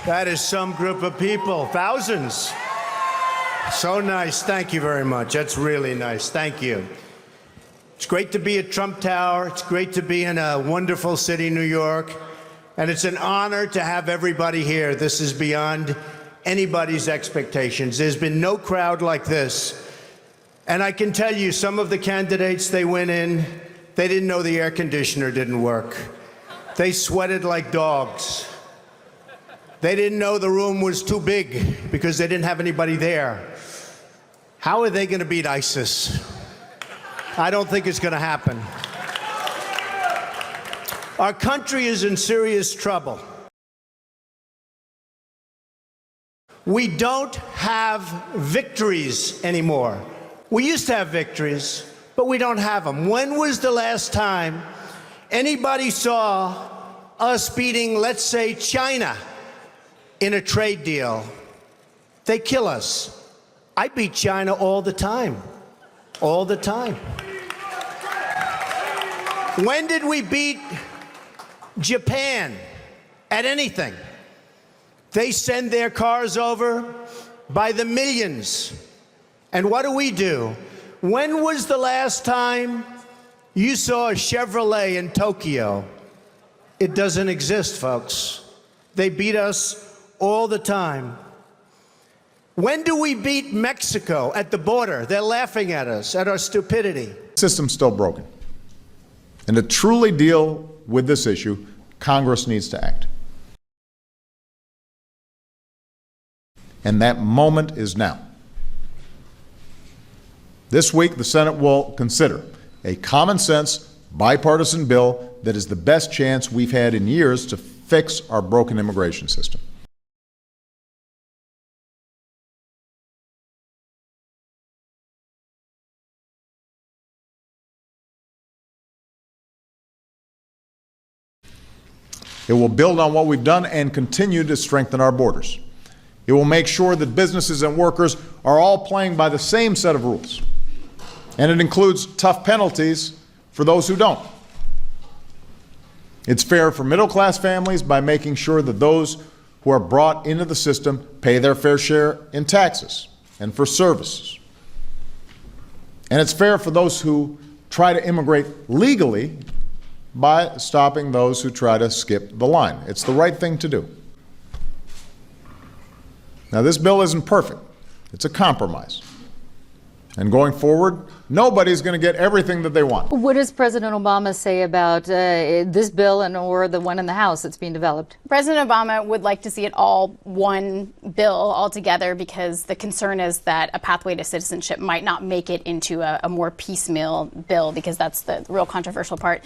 That is some group of people, thousands. So nice. Thank you very much. That's really nice. Thank you. It's great to be at Trump Tower. It's great to be in a wonderful city, New York. And it's an honor to have everybody here. This is beyond anybody's expectations. There's been no crowd like this. And I can tell you, some of the candidates, they went in, they didn't know the air conditioner didn't work. They sweated like dogs. They didn't know the room was too big because they didn't have anybody there. How are they going to beat ISIS? I don't think it's going to happen. Our country is in serious trouble. We don't have victories anymore. We used to have victories, but we don't have them. When was the last time anybody saw us beating, let's say, China in a trade deal? They kill us. I beat China all the time. All the time. When did we beat Japan at anything? They send their cars over by the millions. And what do? When was the last time you saw a Chevrolet in Tokyo? It doesn't exist, folks. They beat us all the time. When do we beat Mexico at the border? They're laughing at us, at our stupidity. The system's still broken. And to truly deal with this issue, Congress needs to act. And that moment is now. This week, the Senate will consider a common sense, bipartisan bill that is the best chance we've had in years to fix our broken immigration system. It will build on what we've done and continue to strengthen our borders. It will make sure that businesses and workers are all playing by the same set of rules. And it includes tough penalties for those who don't. It's fair for middle-class families by making sure that those who are brought into the system pay their fair share in taxes and for services. And it's fair for those who try to immigrate legally by stopping those who try to skip the line. It's the right thing to do. Now, this bill isn't perfect. It's a compromise. And going forward, nobody's going to get everything that they want. What does President Obama say about this bill or the one in the House that's being developed? President Obama would like to see it all one bill altogether because the concern is that a pathway to citizenship might not make it into a more piecemeal bill, because that's the real controversial part.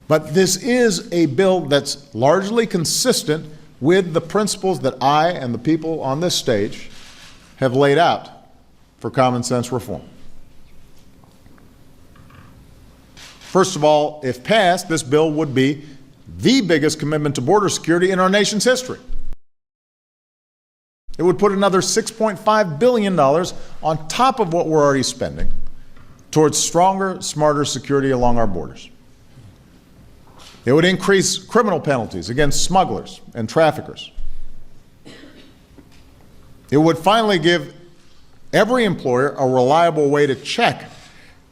But this is a bill that's largely consistent with the principles that I and the people on this stage have laid out for common sense reform. First of all, if passed, this bill would be the biggest commitment to border security in our nation's history. It would put another $6.5 billion on top of what we're already spending towards stronger, smarter security along our borders. It would increase criminal penalties against smugglers and traffickers. It would finally give every employer a reliable way to check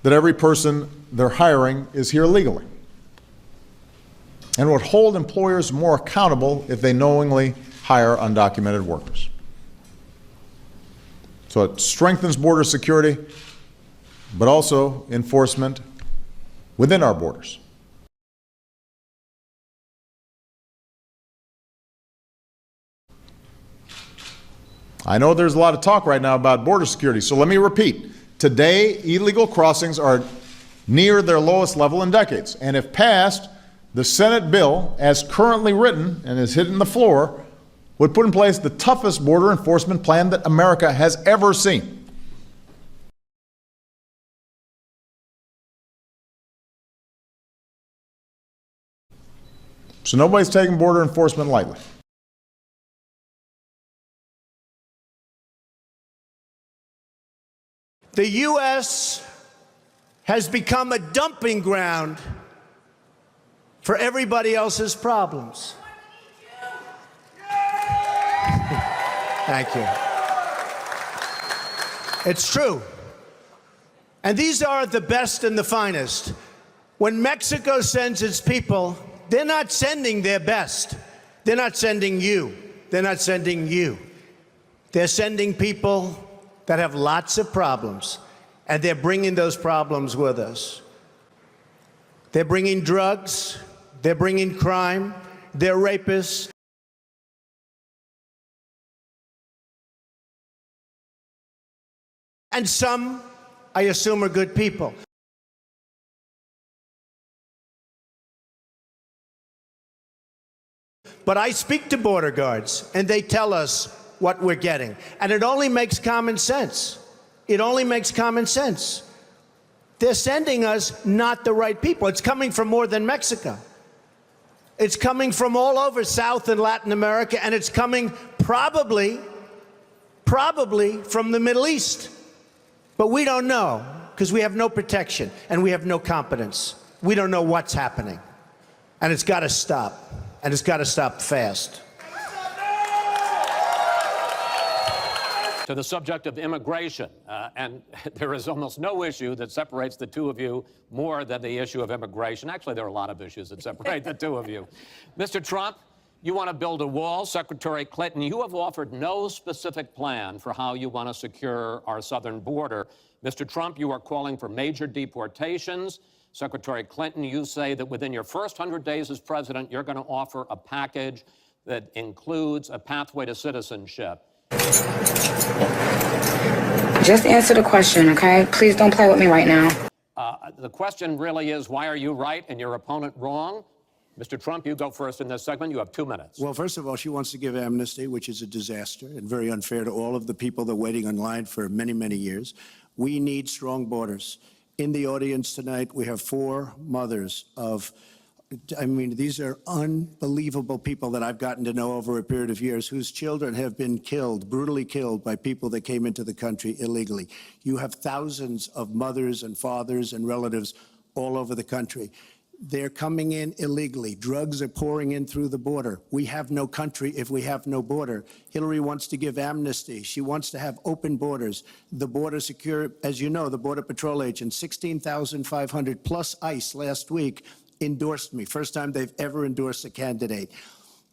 that every person they're hiring is here legally. And would hold employers more accountable if they knowingly hire undocumented workers. So it strengthens border security, but also enforcement within our borders. I know there's a lot of talk right now about border security, so let me repeat. Today, illegal crossings are near their lowest level in decades, and if passed, The Senate bill, as currently written and is hitting the floor, would put in place the toughest border enforcement plan that America has ever seen. So nobody's taking border enforcement lightly. The U.S. has become a dumping ground for everybody else's problems. Thank you. It's true. And these are the best and the finest. When Mexico sends its people, they're not sending their best. They're not sending you. They're not sending you. They're sending people that have lots of problems, and they're bringing those problems with us. They're bringing drugs, they're bringing crime, they're rapists. And some, I assume, are good people. But I speak to border guards, and they tell us what we're getting. And it only makes common sense. It only makes common sense. They're sending us not the right people. It's coming from more than Mexico. It's coming from all over South and Latin America, and it's coming probably from the Middle East. But we don't know, because we have no protection, and we have no competence. We don't know what's happening. And it's got to stop. And it's got to stop fast. To the subject of immigration, and there is almost no issue that separates the two of you more than the issue of immigration. Actually, there are a lot of issues that separate the two of you. Mr. Trump, you want to build a wall. Secretary Clinton, you have offered no specific plan for how you want to secure our southern border. Mr. Trump, you are calling for major deportations. Secretary Clinton, you say that within your first 100 days as president, you're going to offer a package that includes a pathway to citizenship. Just answer the question, okay? Please don't play with me right now. The question really is, why are you right and your opponent wrong? Mr. Trump, you go first in this segment. You have 2 minutes. Well, first of all, she wants to give amnesty, which is a disaster and very unfair to all of the people that are waiting in line for many, many years. We need strong borders. In the audience tonight, we have 4 mothers of, I mean, these are unbelievable people that I've gotten to know over a period of years whose children have been killed, brutally killed by people that came into the country illegally. You have thousands of mothers and fathers and relatives all over the country. They're coming in illegally. Drugs are pouring in through the border. We have no country if we have no border. Hillary wants to give amnesty. She wants to have open borders. The border secure, as you know, the Border Patrol agents, 16,500 plus ICE last week endorsed me. First time they've ever endorsed a candidate.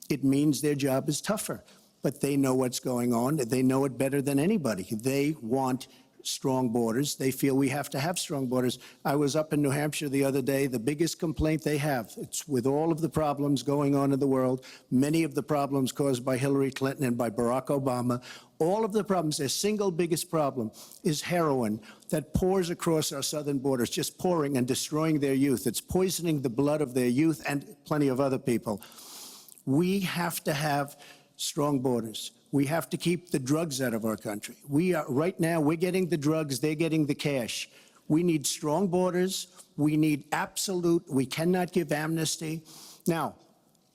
It means their job is tougher, but they know what's going on. They know it better than anybody. They want strong borders. They feel we have to have strong borders. I was up in New Hampshire the other day. The biggest complaint they have, it's with all of the problems going on in the world, many of the problems caused by Hillary Clinton and by Barack Obama, all of the problems, their single biggest problem is heroin that pours across our southern borders, just pouring and destroying their youth. It's poisoning the blood of their youth and plenty of other people. We have to have strong borders. We have to keep the drugs out of our country. Right now, we're getting the drugs, they're getting the cash. We need strong borders. We need we cannot give amnesty. Now,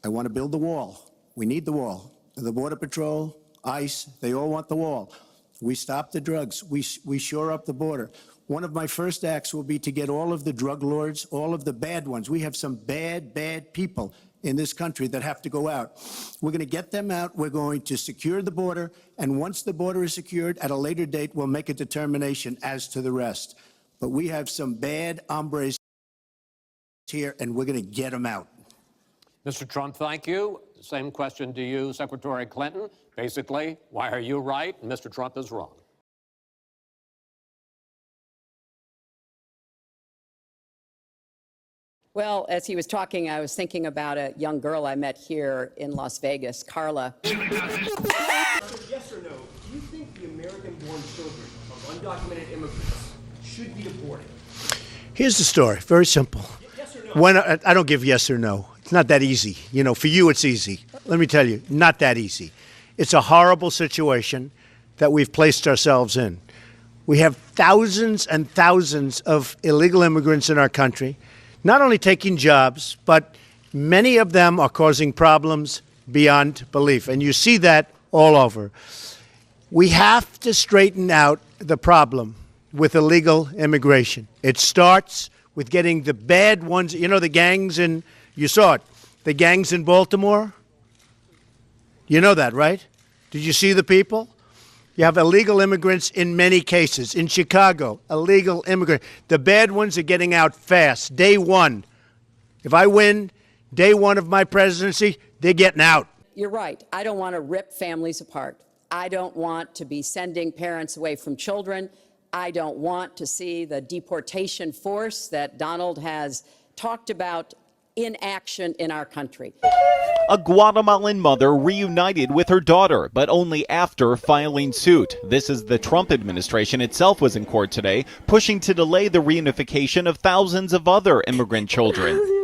I want to build the wall. We need the wall. The Border Patrol, ICE, they all want the wall. We stop the drugs. We shore up the border. One of my first acts will be to get all of the drug lords, all of the bad ones. We have some bad, bad people in this country that have to go out. We're going to get them out. We're going to secure the border. And once the border is secured, at a later date, we'll make a determination as to the rest. But we have some bad hombres here, and we're going to get them out. Mr. Trump, thank you. Same question to you, Secretary Clinton. Basically, why are you right and Mr. Trump is wrong? Well, as he was talking, I was thinking about a young girl I met here in Las Vegas, Carla. Yes or no, do you think the American-born children of undocumented immigrants should be deported? Here's the story, very simple. Yes or no? When I don't give yes or no. It's not that easy. You know, for you it's easy. Let me tell you, not that easy. It's a horrible situation that we've placed ourselves in. We have thousands and thousands of illegal immigrants in our country, not only taking jobs, but many of them are causing problems beyond belief. And you see that all over. We have to straighten out the problem with illegal immigration. It starts with getting the bad ones, you know, the gangs in, you saw it, the gangs in Baltimore. You know that, right? Did you see the people? You have illegal immigrants in many cases. In Chicago, illegal immigrants. The bad ones are getting out fast. Day one. If I win, day one of my presidency, they're getting out. You're right. I don't want to rip families apart. I don't want to be sending parents away from children. I don't want to see the deportation force that Donald has talked about in action in our country. A Guatemalan mother reunited with her daughter, but only after filing suit. This as the Trump administration itself was in court today, pushing to delay the reunification of thousands of other immigrant children.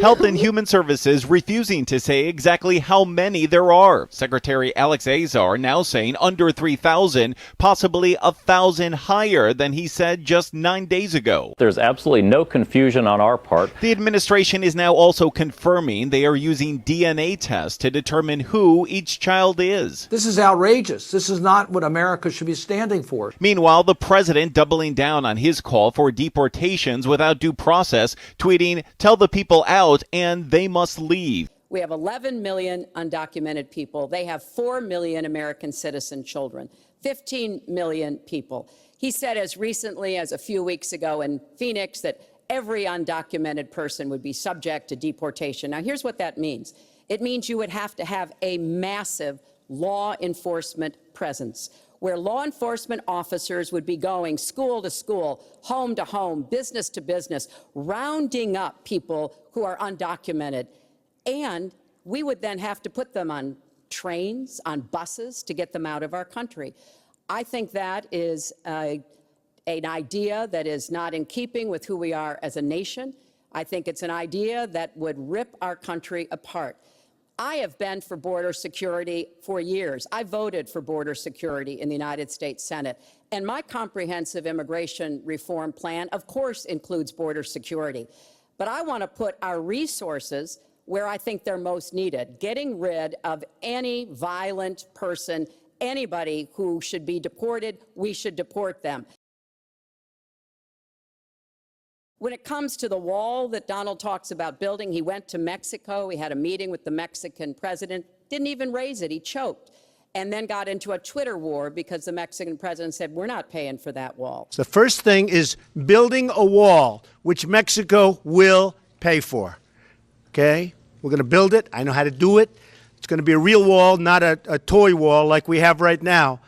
Health and Human Services refusing to say exactly how many there are. Secretary Alex Azar now saying under 3,000, possibly 1,000 higher than he said just 9 days ago. There's absolutely no confusion on our part. The administration is now also confirming they are using DNA tests to determine who each child is. This is outrageous. This is not what America should be standing for. Meanwhile, the president doubling down on his call for deportations without due process, tweeting, "Tell the people out and they must leave." We have 11 million undocumented people. They have 4 million American citizen children, 15 million people. He said as recently as a few weeks ago in Phoenix that every undocumented person would be subject to deportation. Now, here's what that means. It means you would have to have a massive law enforcement presence, where law enforcement officers would be going school to school, home to home, business to business, rounding up people who are undocumented. And we would then have to put them on trains, on buses to get them out of our country. I think that is an idea that is not in keeping with who we are as a nation. I think it's an idea that would rip our country apart. I have been for border security for years. I voted for border security in the United States Senate. And my comprehensive immigration reform plan, of course, includes border security. But I want to put our resources where I think they're most needed, getting rid of any violent person, anybody who should be deported, we should deport them. When it comes to the wall that Donald talks about building, he went to Mexico. He had a meeting with the Mexican president, didn't even raise it. He choked, and then got into a Twitter war because the Mexican president said, we're not paying for that wall. The first thing is building a wall, which Mexico will pay for. Okay? We're going to build it. I know how to do it. It's going to be a real wall, not a toy wall like we have right now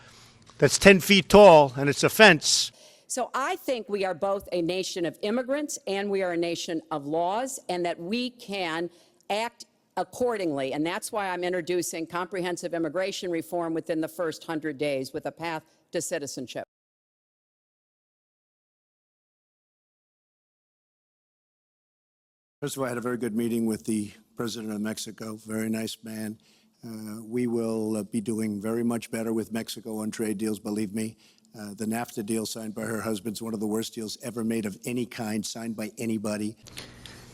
that's 10 feet tall, and it's a fence. So I think we are both a nation of immigrants and we are a nation of laws, and that we can act accordingly. And that's why I'm introducing comprehensive immigration reform within the first 100 days with a path to citizenship. First of all, I had a very good meeting with the president of Mexico, very nice man. We will be doing very much better with Mexico on trade deals, believe me. The NAFTA deal signed by her husband is one of the worst deals ever made of any kind, signed by anybody.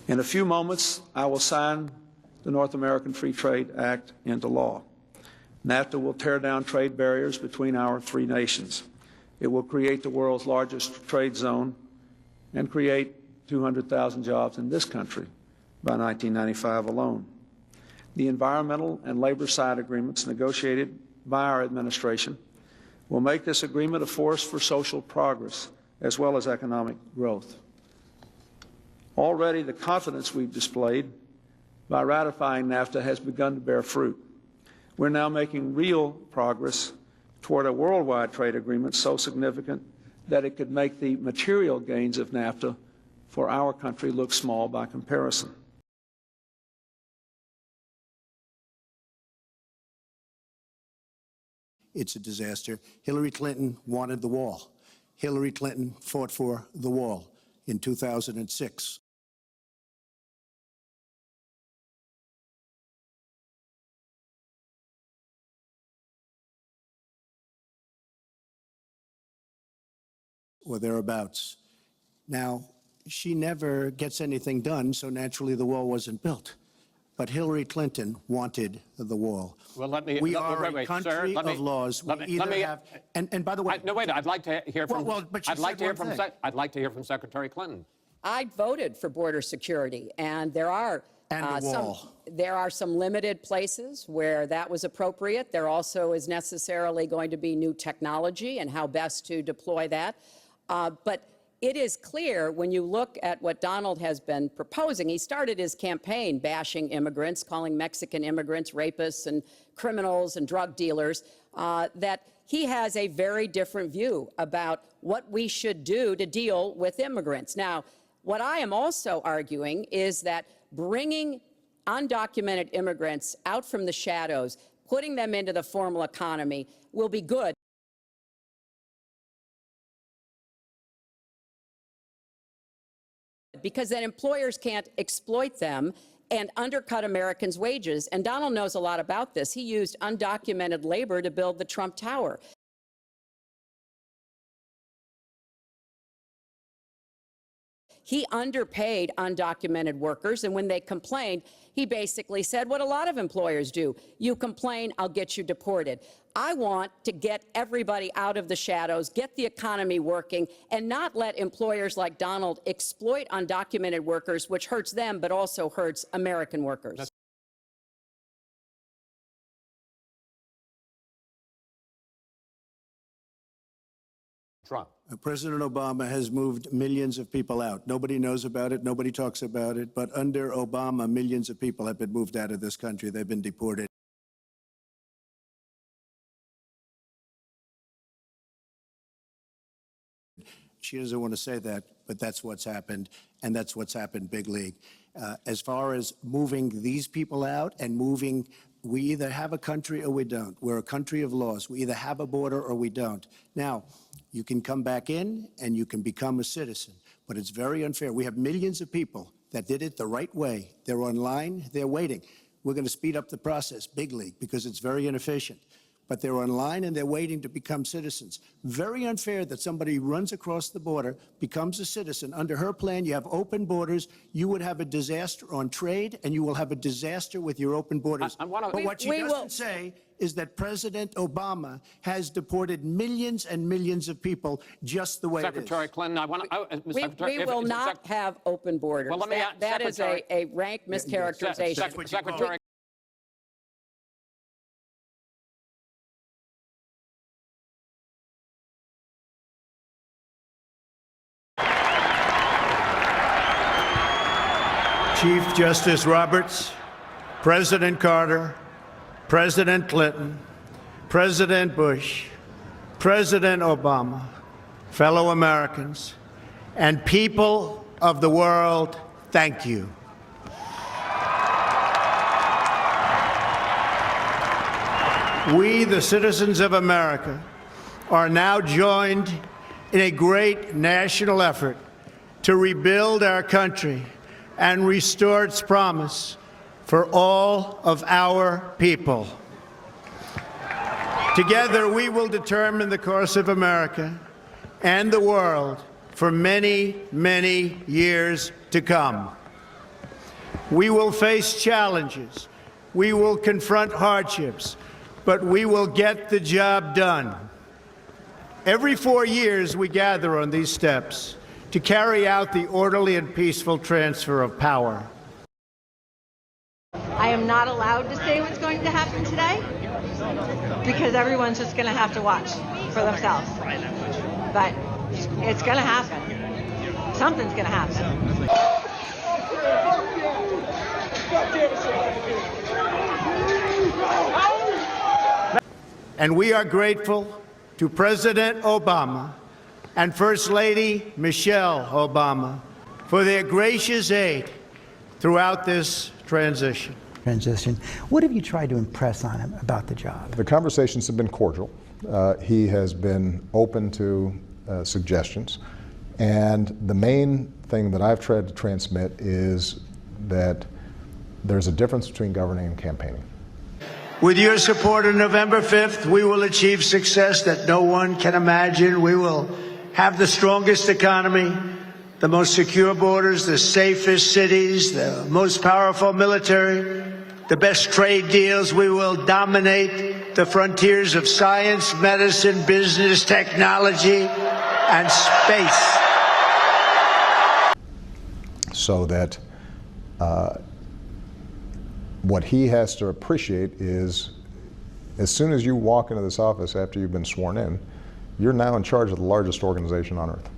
In a few moments, I will sign the North American Free Trade Act into law. NAFTA will tear down trade barriers between our three nations. It will create the world's largest trade zone and create 200,000 jobs in this country by 1995 alone. The environmental and labor side agreements negotiated by our administration will make this agreement a force for social progress as well as economic growth. Already the confidence we've displayed by ratifying NAFTA has begun to bear fruit. We're now making real progress toward a worldwide trade agreement so significant that it could make the material gains of NAFTA for our country look small by comparison. It's a disaster. Hillary Clinton wanted the wall. Hillary Clinton fought for the wall in 2006. or thereabouts. Now, she never gets anything done, so naturally the wall wasn't built. But Hillary Clinton wanted the wall. Well, let me. We let- are wait, a wait, country sir, let me- of laws. let We me- either let me- have, and by the way, No, wait. I'd like to hear from. but she I'd like said to hear one from. thing. I'd like to hear from Secretary Clinton. I voted for border security, and there are And a wall. there are some limited places where that was appropriate. There also is necessarily going to be new technology and how best to deploy that. But it is clear when you look at what Donald has been proposing. He started his campaign bashing immigrants, calling Mexican immigrants rapists and criminals and drug dealers, that he has a very different view about what we should do to deal with immigrants. Now, what I am also arguing is that bringing undocumented immigrants out from the shadows, putting them into the formal economy will be good. Because then employers can't exploit them and undercut Americans' wages. And Donald knows a lot about this. He used undocumented labor to build the Trump Tower. He underpaid undocumented workers, and when they complained, he basically said what a lot of employers do. You complain, I'll get you deported. I want to get everybody out of the shadows, get the economy working, and not let employers like Donald exploit undocumented workers, which hurts them but also hurts American workers. Trump. President Obama has moved millions of people out. Nobody knows about it. Nobody talks about it. But under Obama, millions of people have been moved out of this country. They've been deported. She doesn't want to say that, but that's what's happened, and that's what's happened big league. As far as moving these people out and moving, we either have a country or we don't. We're a country of laws. We either have a border or we don't. Now, you can come back in and you can become a citizen, but it's very unfair. We have millions of people that did it the right way. They're online, they're waiting. We're going to speed up the process, big league, because it's very inefficient. But they're online and they're waiting to become citizens. Very unfair that somebody runs across the border, becomes a citizen. Under her plan, you have open borders. You would have a disaster on trade, and you will have a disaster with your open borders. But what she doesn't say is that President Obama has deported millions and millions of people just the way Secretary it is. Clinton, I want to. We will not have open borders. Well, let me that is a rank mischaracterization. Secretary. Chief Justice Roberts, President Carter, President Clinton, President Bush, President Obama, fellow Americans, and people of the world, thank you. We, the citizens of America, are now joined in a great national effort to rebuild our country and restore its promise for all of our people. Together, we will determine the course of America and the world for many, many years to come. We will face challenges. We will confront hardships, but we will get the job done. Every 4 years, we gather on these steps to carry out the orderly and peaceful transfer of power. I am not allowed to say what's going to happen today because everyone's just going to have to watch for themselves. But it's going to happen. Something's going to happen. And we are grateful to President Obama and First Lady Michelle Obama for their gracious aid throughout this transition. What have you tried to impress on him about the job? The conversations have been cordial. He has been open to suggestions. And the main thing that I've tried to transmit is that there's a difference between governing and campaigning. With your support on November 5th, we will achieve success that no one can imagine. We will have the strongest economy, the most secure borders, the safest cities, the most powerful military, the best trade deals. We will dominate the frontiers of science, medicine, business, technology, and space. So that what he has to appreciate is, as soon as you walk into this office after you've been sworn in, you're now in charge of the largest organization on earth.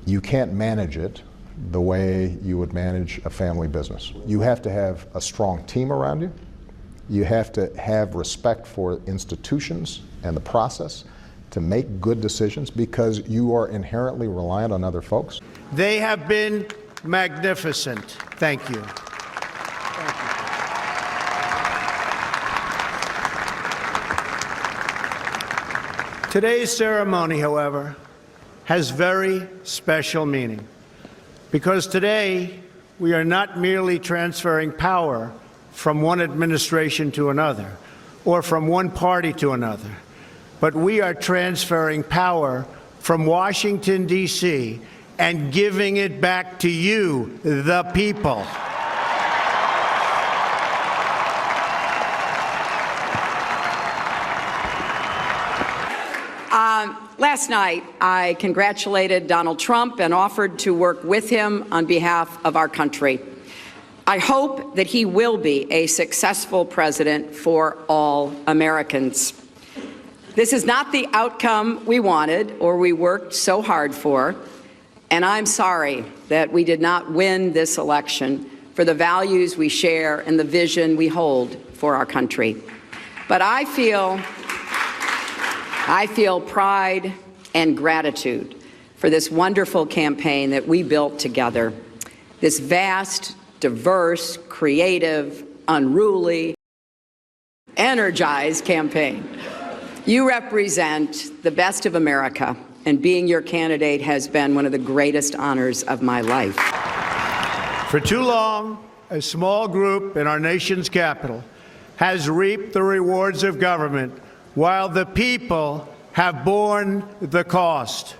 You can't manage it the way you would manage a family business. You have to have a strong team around you. You have to have respect for institutions and the process to make good decisions, because you are inherently reliant on other folks. They have been magnificent. Thank you. Today's ceremony, however, has very special meaning, because today we are not merely transferring power from one administration to another or from one party to another, but we are transferring power from Washington, D.C., and giving it back to you, the people. Last night, I congratulated Donald Trump and offered to work with him on behalf of our country. I hope that he will be a successful president for all Americans. This is not the outcome we wanted or we worked so hard for, and I'm sorry that we did not win this election for the values we share and the vision we hold for our country. But I feel pride and gratitude for this wonderful campaign that we built together, this vast, diverse, creative, unruly, energized campaign. You represent the best of America, and being your candidate has been one of the greatest honors of my life. For too long, a small group in our nation's capital has reaped the rewards of government, while the people have borne the cost.